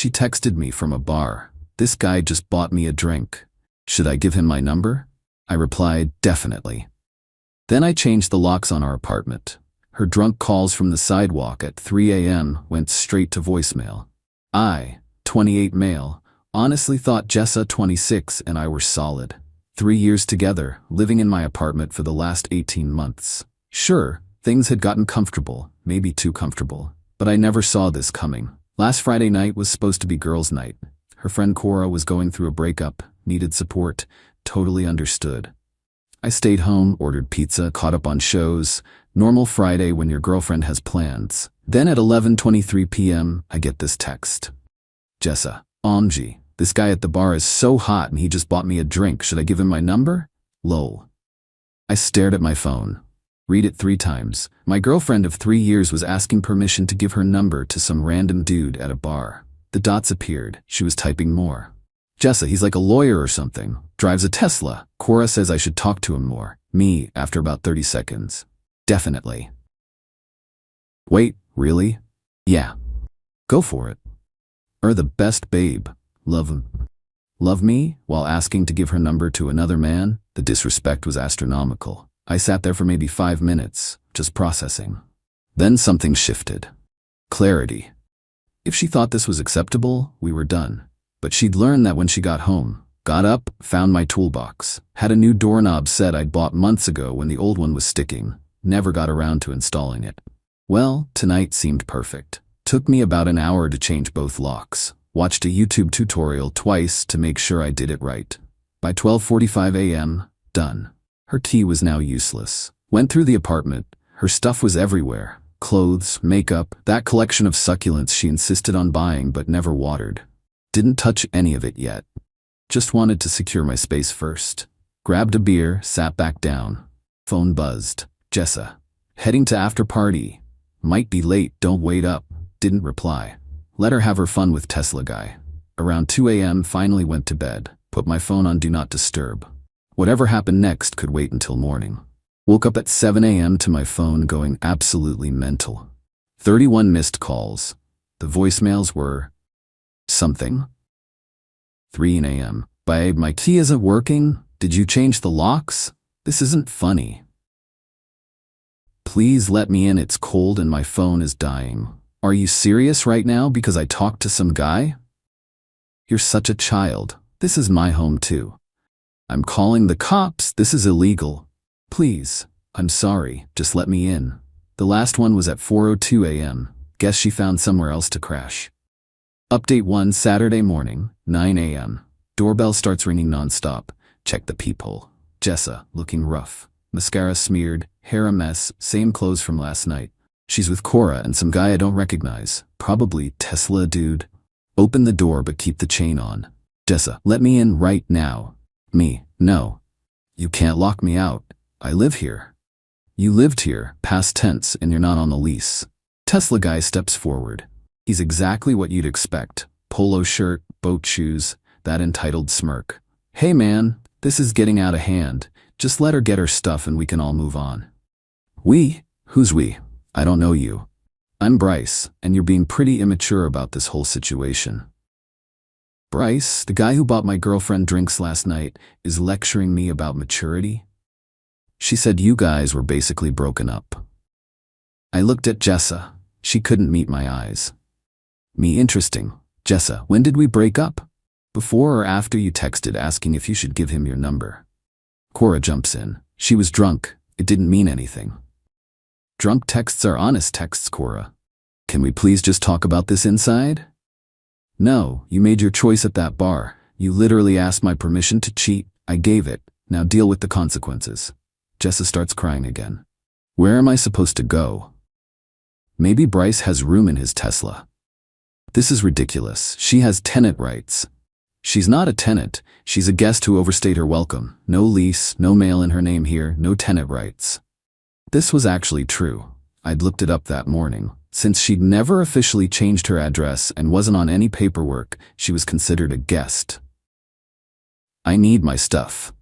She texted me from a bar. This guy just bought me a drink. Should I give him my number? I replied, definitely. Then I changed the locks on our apartment. Her drunk calls from the sidewalk at 3 a.m. went straight to voicemail. I, 28 male, honestly thought Jessa, 26, and I were solid. 3 years together, living in my apartment for the last 18 months. Sure, things had gotten comfortable, maybe too comfortable, but I never saw this coming. Last Friday night was supposed to be girls' night. Her friend Cora was going through a breakup, needed support, totally understood. I stayed home, ordered pizza, caught up on shows. Normal Friday when your girlfriend has plans. Then at 11:23 p.m., I get this text. Jessa, OMG, this guy at the bar is so hot and he just bought me a drink. Should I give him my number? Lol. I stared at my phone. Read it 3 times. My girlfriend of 3 years was asking permission to give her number to some random dude at a bar. The dots appeared. She was typing more. Jessa, he's like a lawyer or something. Drives a Tesla. Cora says I should talk to him more. Me, after about 30 seconds. Definitely. Wait, really? Yeah. Go for it. The best babe. Love him. Love me? While asking to give her number to another man? The disrespect was astronomical. I sat there for maybe 5 minutes, just processing. Then something shifted. Clarity. If she thought this was acceptable, we were done. But she'd learned that when she got home. Got up, found my toolbox. Had a new doorknob set I'd bought months ago when the old one was sticking. Never got around to installing it. Well, tonight seemed perfect. Took me about an hour to change both locks. Watched a YouTube tutorial twice to make sure I did it right. By 12:45 a.m., done. Her tea was now useless. Went through the apartment. Her stuff was everywhere. Clothes, makeup, that collection of succulents she insisted on buying but never watered. Didn't touch any of it yet. Just wanted to secure my space first. Grabbed a beer, sat back down. Phone buzzed. Jessa. Heading to after party. Might be late, don't wait up. Didn't reply. Let her have her fun with Tesla guy. Around 2 a.m. finally went to bed. Put my phone on do not disturb. Whatever happened next could wait until morning. Woke up at 7 a.m. to my phone going absolutely mental. 31 missed calls. The voicemails were something. 3 a.m. Babe, my key isn't working. Did you change the locks? This isn't funny. Please let me in, it's cold and my phone is dying. Are you serious right now because I talked to some guy? You're such a child. This is my home too. I'm calling the cops, this is illegal. Please, I'm sorry, just let me in. The last one was at 4:02 a.m. Guess she found somewhere else to crash. Update 1 Saturday morning, 9 a.m. Doorbell starts ringing nonstop. Check the peephole. Jessa, looking rough. Mascara smeared, hair a mess, same clothes from last night. She's with Cora and some guy I don't recognize. Probably Tesla dude. Open the door but keep the chain on. Jessa, let me in right now. Me, no. You can't lock me out. I live here. You lived here, past tense, and you're not on the lease. Tesla guy steps forward. He's exactly what you'd expect. Polo shirt, boat shoes, that entitled smirk. Hey man, this is getting out of hand. Just let her get her stuff and we can all move on. We? Who's we? I don't know you. I'm Bryce, and you're being pretty immature about this whole situation. Bryce, the guy who bought my girlfriend drinks last night, is lecturing me about maturity? She said you guys were basically broken up. I looked at Jessa. She couldn't meet my eyes. Me, interesting. Jessa, when did we break up? Before or after you texted asking if you should give him your number? Cora jumps in. She was drunk. It didn't mean anything. Drunk texts are honest texts, Cora. Can we please just talk about this inside? No, you made your choice at that bar. You literally asked my permission to cheat. I gave it. Now deal with the consequences. Jessa starts crying again. Where am I supposed to go? Maybe Bryce has room in his Tesla. This is ridiculous. She has tenant rights. She's not a tenant. She's a guest who overstayed her welcome. No lease, no mail in her name here, no tenant rights. This was actually true. I'd looked it up that morning. Since she'd never officially changed her address and wasn't on any paperwork, she was considered a guest. I need my stuff.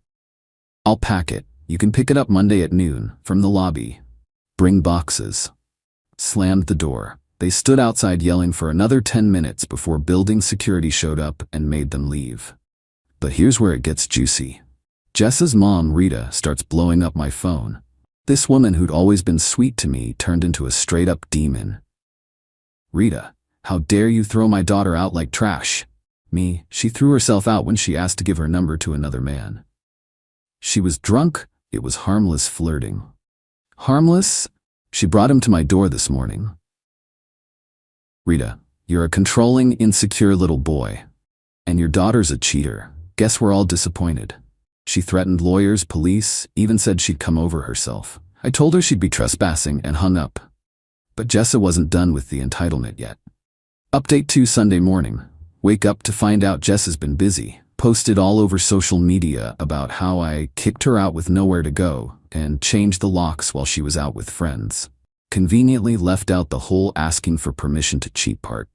I'll pack it. You can pick it up Monday at noon, from the lobby. Bring boxes. Slammed the door. They stood outside yelling for another 10 minutes before building security showed up and made them leave. But here's where it gets juicy. Jessa's mom, Rita, starts blowing up my phone. This woman who'd always been sweet to me turned into a straight-up demon. Rita, how dare you throw my daughter out like trash? Me, she threw herself out when she asked to give her number to another man. She was drunk, it was harmless flirting. Harmless? She brought him to my door this morning. Rita, you're a controlling, insecure little boy. And your daughter's a cheater. Guess we're all disappointed. She threatened lawyers, police, even said she'd come over herself. I told her she'd be trespassing and hung up. But Jessa wasn't done with the entitlement yet. Update 2 Sunday morning. Wake up to find out Jessa's been busy. Posted all over social media about how I kicked her out with nowhere to go and changed the locks while she was out with friends. Conveniently left out the whole asking for permission to cheat part.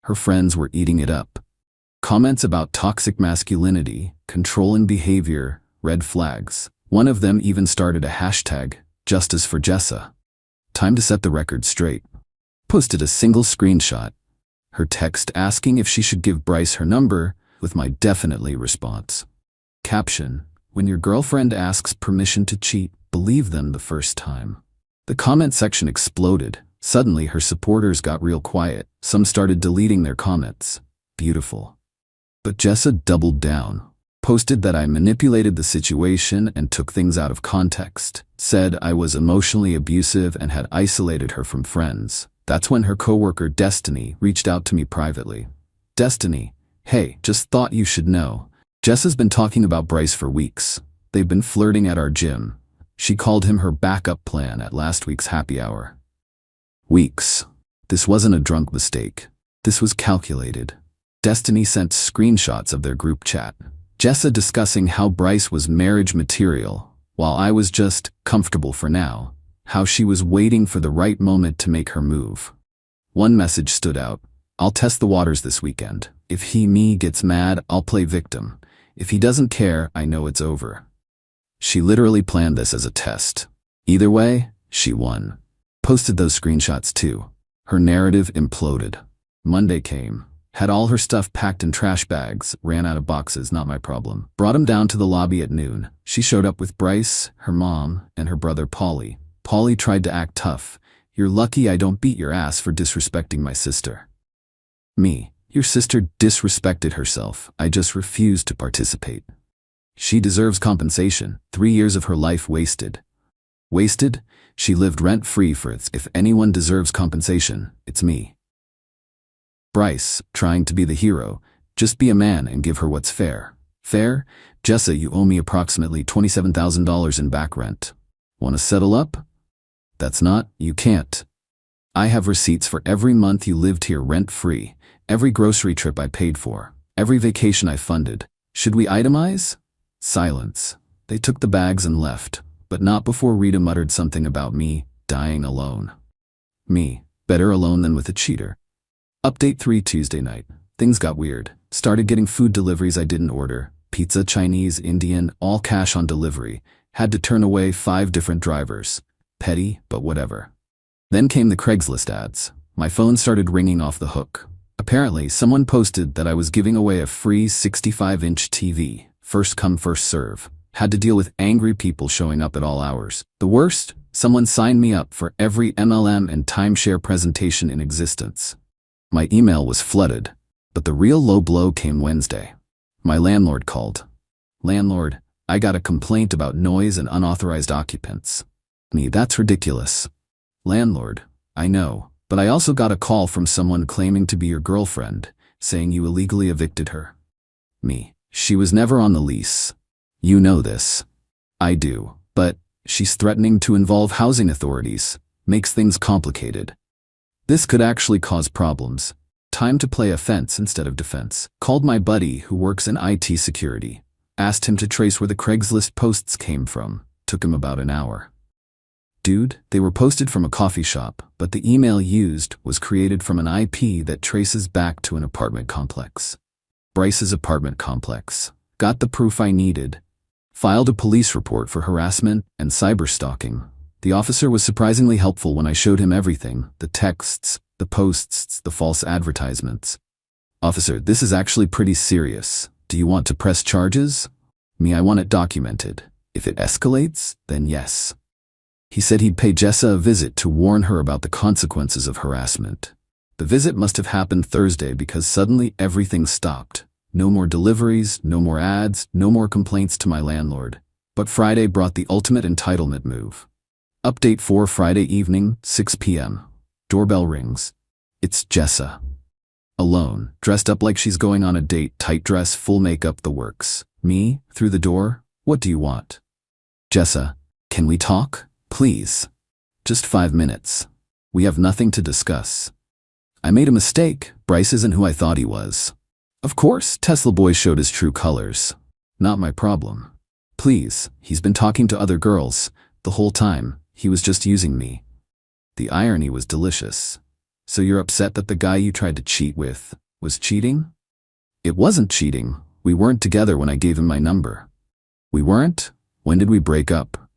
Her friends were eating it up. Comments about toxic masculinity, controlling behavior, red flags. One of them even started a hashtag, Justice for Jessa. Time to set the record straight. Posted a single screenshot. Her text asking if she should give Bryce her number, with my definitely response. Caption, when your girlfriend asks permission to cheat, believe them the first time. The comment section exploded. Suddenly her supporters got real quiet. Some started deleting their comments. Beautiful. But Jessa doubled down. Posted that I manipulated the situation and took things out of context. Said I was emotionally abusive and had isolated her from friends. That's when her coworker Destiny reached out to me privately. Destiny, hey, just thought you should know. Jessa's been talking about Bryce for weeks. They've been flirting at our gym. She called him her backup plan at last week's happy hour. Weeks. This wasn't a drunk mistake. This was calculated. Destiny sent screenshots of their group chat. Jessa discussing how Bryce was marriage material, while I was just comfortable for now. How she was waiting for the right moment to make her move. One message stood out. I'll test the waters this weekend. If me gets mad, I'll play victim. If he doesn't care, I know it's over. She literally planned this as a test. Either way, she won. Posted those screenshots too. Her narrative imploded. Monday came. Had all her stuff packed in trash bags, ran out of boxes, not my problem. Brought him down to the lobby at noon. She showed up with Bryce, her mom, and her brother Paulie. Paulie tried to act tough. You're lucky I don't beat your ass for disrespecting my sister. Me, your sister disrespected herself. I just refused to participate. She deserves compensation. 3 years of her life wasted. Wasted? She lived rent-free for it. If anyone deserves compensation, it's me. Bryce, trying to be the hero. Just be a man and give her what's fair. Fair? Jessa, you owe me approximately $27,000 in back rent. Want to settle up? That's not, you can't. I have receipts for every month you lived here rent-free, every grocery trip I paid for, every vacation I funded. Should we itemize? Silence. They took the bags and left, but not before Rita muttered something about me dying alone. Me, better alone than with a cheater. Update 3 Tuesday night. Things got weird. Started getting food deliveries I didn't order. Pizza, Chinese, Indian, all cash on delivery. Had to turn away 5 different drivers. Petty, but whatever. Then came the Craigslist ads. My phone started ringing off the hook. Apparently, someone posted that I was giving away a free 65-inch TV. First come, first serve. Had to deal with angry people showing up at all hours. The worst? Someone signed me up for every MLM and timeshare presentation in existence. My email was flooded, but the real low blow came Wednesday. My landlord called. Landlord, I got a complaint about noise and unauthorized occupants. Me, that's ridiculous. Landlord, I know, but I also got a call from someone claiming to be your girlfriend, saying you illegally evicted her. Me, she was never on the lease. You know this. I do, but she's threatening to involve housing authorities. Makes things complicated. This could actually cause problems. Time to play offense instead of defense. Called my buddy who works in IT security. Asked him to trace where the Craigslist posts came from. Took him about an hour. Dude, they were posted from a coffee shop, but the email used was created from an IP that traces back to an apartment complex. Bryce's apartment complex. Got the proof I needed. Filed a police report for harassment and cyberstalking. The officer was surprisingly helpful when I showed him everything, the texts, The posts, the false advertisements. Officer, this is actually pretty serious. Do you want to press charges? Me, I want it documented. If it escalates, then yes. He said he'd pay Jessa a visit to warn her about the consequences of harassment. The visit must have happened Thursday because suddenly everything stopped. No more deliveries, no more ads, no more complaints to my landlord. But Friday brought the ultimate entitlement move. Update 4 Friday evening, 6 p.m. Doorbell rings. It's Jessa. Alone, dressed up like she's going on a date, tight dress, full makeup, the works. Me, through the door, what do you want? Jessa, can we talk? Please. Just 5 minutes. We have nothing to discuss. I made a mistake. Bryce isn't who I thought he was. Of course, Tesla Boy showed his true colors. Not my problem. Please, he's been talking to other girls. The whole time, he was just using me. The irony was delicious. So you're upset that the guy you tried to cheat with was cheating? It wasn't cheating. We weren't together when I gave him my number. We weren't? When did we break up?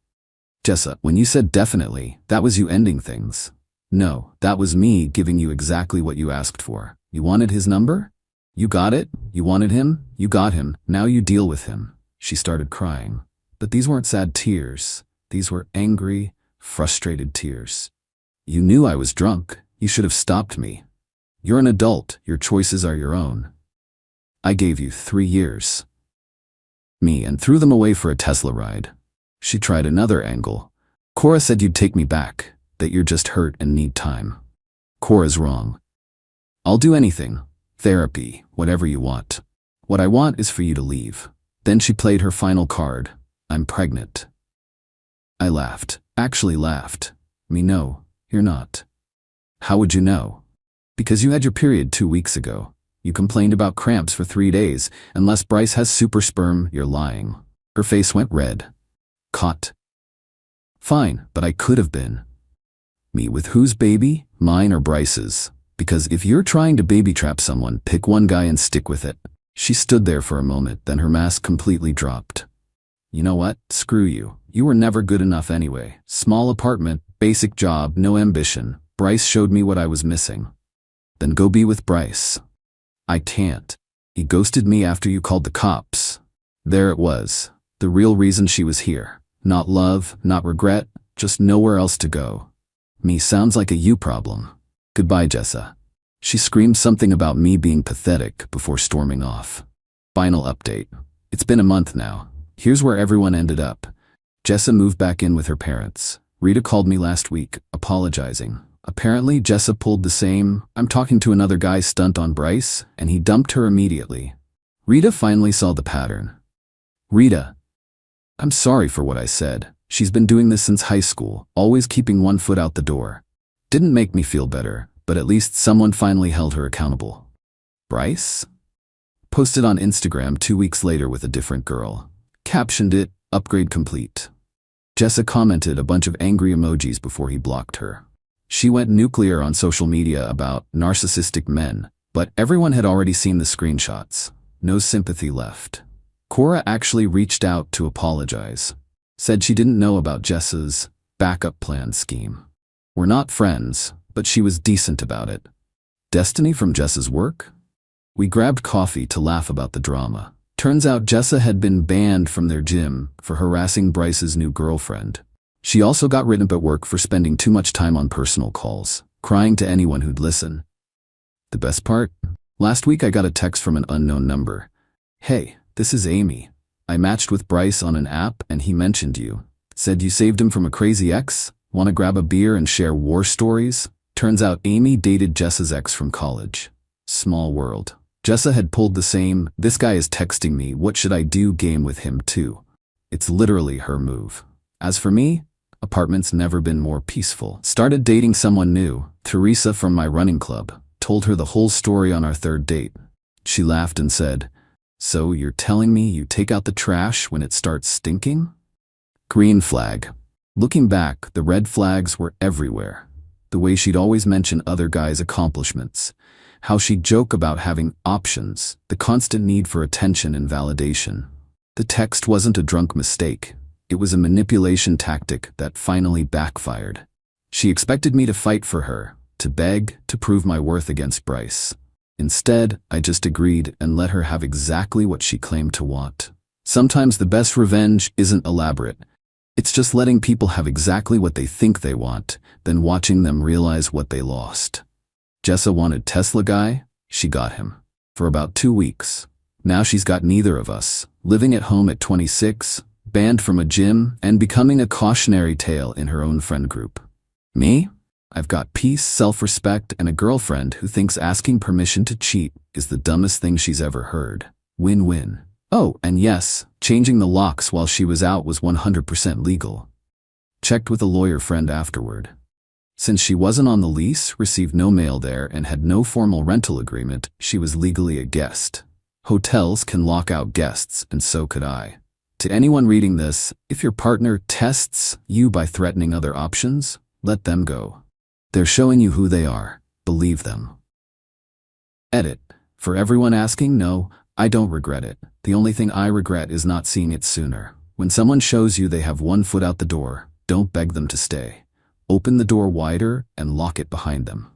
Jessa, when you said definitely, that was you ending things. No, that was me giving you exactly what you asked for. You wanted his number? You got it. You wanted him? You got him. Now you deal with him. She started crying. But these weren't sad tears. These were angry, frustrated tears. You knew I was drunk. You should have stopped me. You're an adult. Your choices are your own. I gave you 3 years. Me, and threw them away for a Tesla ride. She tried another angle. Cora said you'd take me back, that you're just hurt and need time. Cora's wrong. I'll do anything. Therapy, whatever you want. What I want is for you to leave. Then she played her final card. I'm pregnant. I laughed. Actually laughed. Me, no, you're not. How would you know? Because you had your period 2 weeks ago. You complained about cramps for 3 days. Unless Bryce has super sperm, you're lying. Her face went red. Caught. Fine, but I could have been. Me, with whose baby? Mine or Bryce's? Because if you're trying to baby trap someone, pick one guy and stick with it. She stood there for a moment, then her mask completely dropped. You know what? Screw you. You were never good enough anyway. Small apartment, basic job, no ambition. Bryce showed me what I was missing. Then go be with Bryce. I can't. He ghosted me after you called the cops. There it was. The real reason she was here. Not love, not regret, just nowhere else to go. Me, sounds like a you problem. Goodbye, Jessa. She screamed something about me being pathetic before storming off. Final update. It's been a month now. Here's where everyone ended up. Jessa moved back in with her parents. Rita called me last week, apologizing. Apparently, Jessa pulled the same, I'm talking to another guy stunt on Bryce, and he dumped her immediately. Rita finally saw the pattern. Rita. I'm sorry for what I said. She's been doing this since high school, always keeping one foot out the door. Didn't make me feel better, but at least someone finally held her accountable. Bryce? Posted on Instagram 2 weeks later with a different girl. Captioned it, upgrade complete. Jessa commented a bunch of angry emojis before he blocked her. She went nuclear on social media about narcissistic men, but everyone had already seen the screenshots. No sympathy left. Cora actually reached out to apologize. Said she didn't know about Jessa's backup plan scheme. We're not friends, but she was decent about it. Destiny from Jessa's work? We grabbed coffee to laugh about the drama. Turns out Jessa had been banned from their gym for harassing Bryce's new girlfriend. She also got written up at work for spending too much time on personal calls, crying to anyone who'd listen. The best part? Last week I got a text from an unknown number. Hey, this is Amy. I matched with Bryce on an app and he mentioned you. Said you saved him from a crazy ex? Want to grab a beer and share war stories? Turns out Amy dated Jessa's ex from college. Small world. Jessa had pulled the same, this guy is texting me, what should I do game with him too. It's literally her move. As for me, apartment's never been more peaceful. Started dating someone new, Teresa from my running club. Told her the whole story on our 3rd date. She laughed and said, so you're telling me you take out the trash when it starts stinking? Green flag. Looking back, the red flags were everywhere. The way she'd always mention other guys' accomplishments. How she'd joke about having options, the constant need for attention and validation. The text wasn't a drunk mistake. It was a manipulation tactic that finally backfired. She expected me to fight for her, to beg, to prove my worth against Bryce. Instead, I just agreed and let her have exactly what she claimed to want. Sometimes the best revenge isn't elaborate. It's just letting people have exactly what they think they want, then watching them realize what they lost. Jessa wanted Tesla guy, she got him. For about 2 weeks. Now she's got neither of us, living at home at 26, banned from a gym, and becoming a cautionary tale in her own friend group. Me? I've got peace, self-respect, and a girlfriend who thinks asking permission to cheat is the dumbest thing she's ever heard. Win-win. Oh, and yes, changing the locks while she was out was 100% legal. Checked with a lawyer friend afterward. Since she wasn't on the lease, received no mail there, and had no formal rental agreement, she was legally a guest. Hotels can lock out guests, and so could I. To anyone reading this, if your partner tests you by threatening other options, let them go. They're showing you who they are. Believe them. Edit. For everyone asking, no, I don't regret it. The only thing I regret is not seeing it sooner. When someone shows you they have one foot out the door, don't beg them to stay. Open the door wider and lock it behind them.